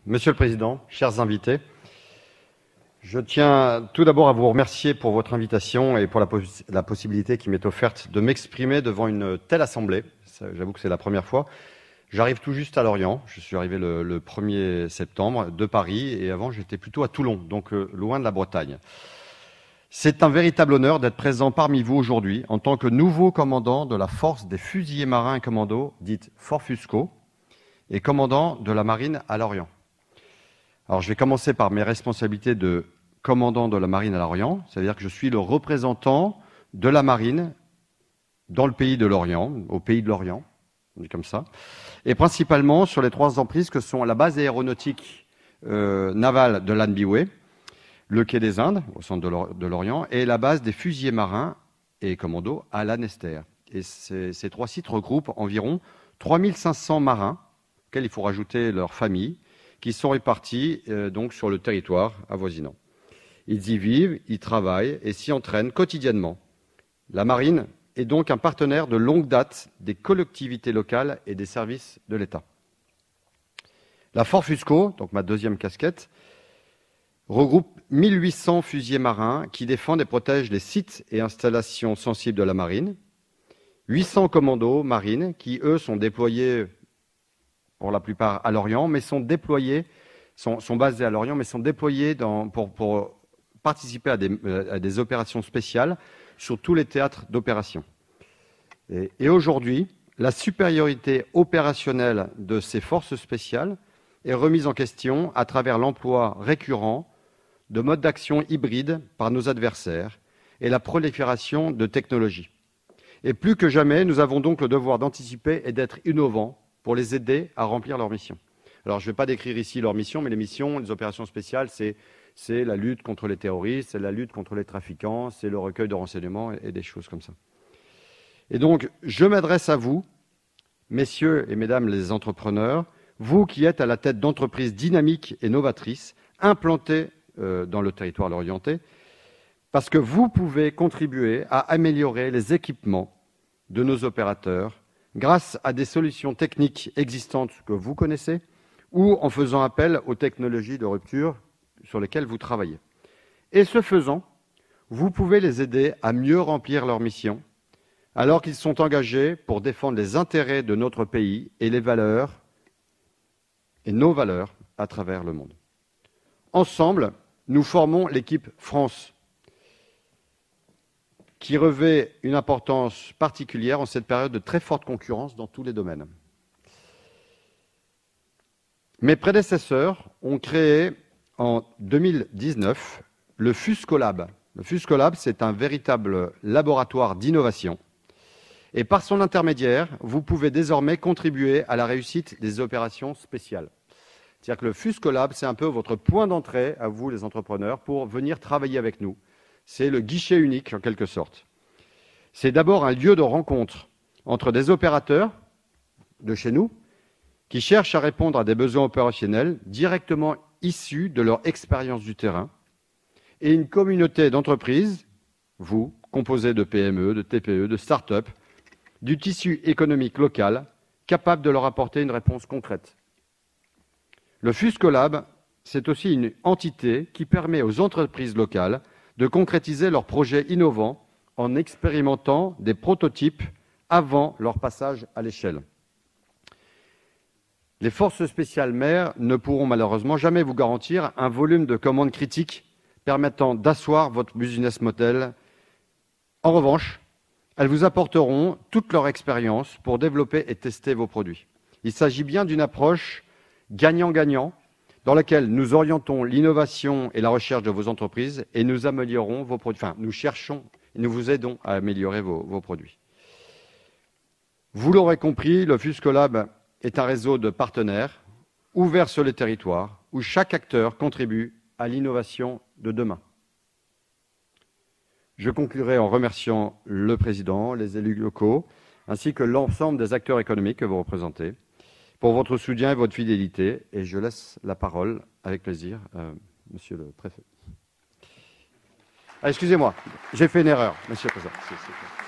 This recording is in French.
Monsieur le Président, chers invités, je tiens tout d'abord à vous remercier pour votre invitation et pour la possibilité qui m'est offerte de m'exprimer devant une telle assemblée. J'avoue que c'est la première fois. J'arrive tout juste à Lorient. Je suis arrivé le 1er septembre de Paris et avant j'étais plutôt à Toulon, donc loin de la Bretagne. C'est un véritable honneur d'être présent parmi vous aujourd'hui en tant que nouveau commandant de la force des fusiliers marins et commandos, dite Forfusco, et commandant de la marine à Lorient. Alors je vais commencer par mes responsabilités de commandant de la marine à Lorient, c'est-à-dire que je suis le représentant de la marine dans le pays de Lorient, au pays de Lorient, on dit comme ça, et principalement sur les 3 emprises que sont la base aéronautique navale de Lanbiwe, le quai des Indes, au centre de Lorient, et la base des fusiliers marins et commandos à Lanester. Et ces 3 sites regroupent environ 3500 marins, auxquels il faut rajouter leurs familles, qui sont répartis donc sur le territoire avoisinant. Ils y vivent, y travaillent et s'y entraînent quotidiennement. La marine est donc un partenaire de longue date des collectivités locales et des services de l'État. La Forfusco, donc ma deuxième casquette, regroupe 1800 fusiliers marins qui défendent et protègent les sites et installations sensibles de la marine, 800 commandos marines qui, eux, sont déployés pour la plupart à Lorient, mais sont basés à Lorient, mais sont déployés pour participer à des opérations spéciales sur tous les théâtres d'opération. Et aujourd'hui, la supériorité opérationnelle de ces forces spéciales est remise en question à travers l'emploi récurrent de modes d'action hybrides par nos adversaires et la prolifération de technologies. Et plus que jamais, nous avons donc le devoir d'anticiper et d'être innovants pour les aider à remplir leur mission. Alors, je ne vais pas décrire ici leur mission, mais les missions, les opérations spéciales, c'est la lutte contre les terroristes, c'est la lutte contre les trafiquants, c'est le recueil de renseignements et des choses comme ça. Et donc, je m'adresse à vous, messieurs et mesdames les entrepreneurs, vous qui êtes à la tête d'entreprises dynamiques et novatrices, implantées dans le territoire lorientais, parce que vous pouvez contribuer à améliorer les équipements de nos opérateurs grâce à des solutions techniques existantes que vous connaissez ou en faisant appel aux technologies de rupture sur lesquelles vous travaillez. Et ce faisant, vous pouvez les aider à mieux remplir leur mission alors qu'ils sont engagés pour défendre les intérêts de notre pays et les valeurs et nos valeurs à travers le monde. Ensemble, nous formons l'équipe France, qui revêt une importance particulière en cette période de très forte concurrence dans tous les domaines. Mes prédécesseurs ont créé en 2019 le Fuscolab. Le Fuscolab, c'est un véritable laboratoire d'innovation. Et par son intermédiaire, vous pouvez désormais contribuer à la réussite des opérations spéciales. C'est-à-dire que le Fuscolab, c'est un peu votre point d'entrée, à vous les entrepreneurs, pour venir travailler avec nous. C'est le guichet unique, en quelque sorte. C'est d'abord un lieu de rencontre entre des opérateurs de chez nous qui cherchent à répondre à des besoins opérationnels directement issus de leur expérience du terrain et une communauté d'entreprises, vous, composée de PME, de TPE, de start-up, du tissu économique local, capable de leur apporter une réponse concrète. Le Fuscolab, c'est aussi une entité qui permet aux entreprises locales de concrétiser leurs projets innovants en expérimentant des prototypes avant leur passage à l'échelle. Les forces spéciales mers ne pourront malheureusement jamais vous garantir un volume de commandes critiques permettant d'asseoir votre business model. En revanche, elles vous apporteront toute leur expérience pour développer et tester vos produits. Il s'agit bien d'une approche gagnant-gagnant dans laquelle nous orientons l'innovation et la recherche de vos entreprises et nous améliorons vos produits. Enfin, nous cherchons et nous vous aidons à améliorer vos produits. Vous l'aurez compris, le Fuscolab est un réseau de partenaires ouverts sur les territoires où chaque acteur contribue à l'innovation de demain. Je conclurai en remerciant le président, les élus locaux, ainsi que l'ensemble des acteurs économiques que vous représentez, pour votre soutien et votre fidélité. Et je laisse la parole, avec plaisir, monsieur le préfet. Ah, excusez-moi, j'ai fait une erreur, monsieur le président.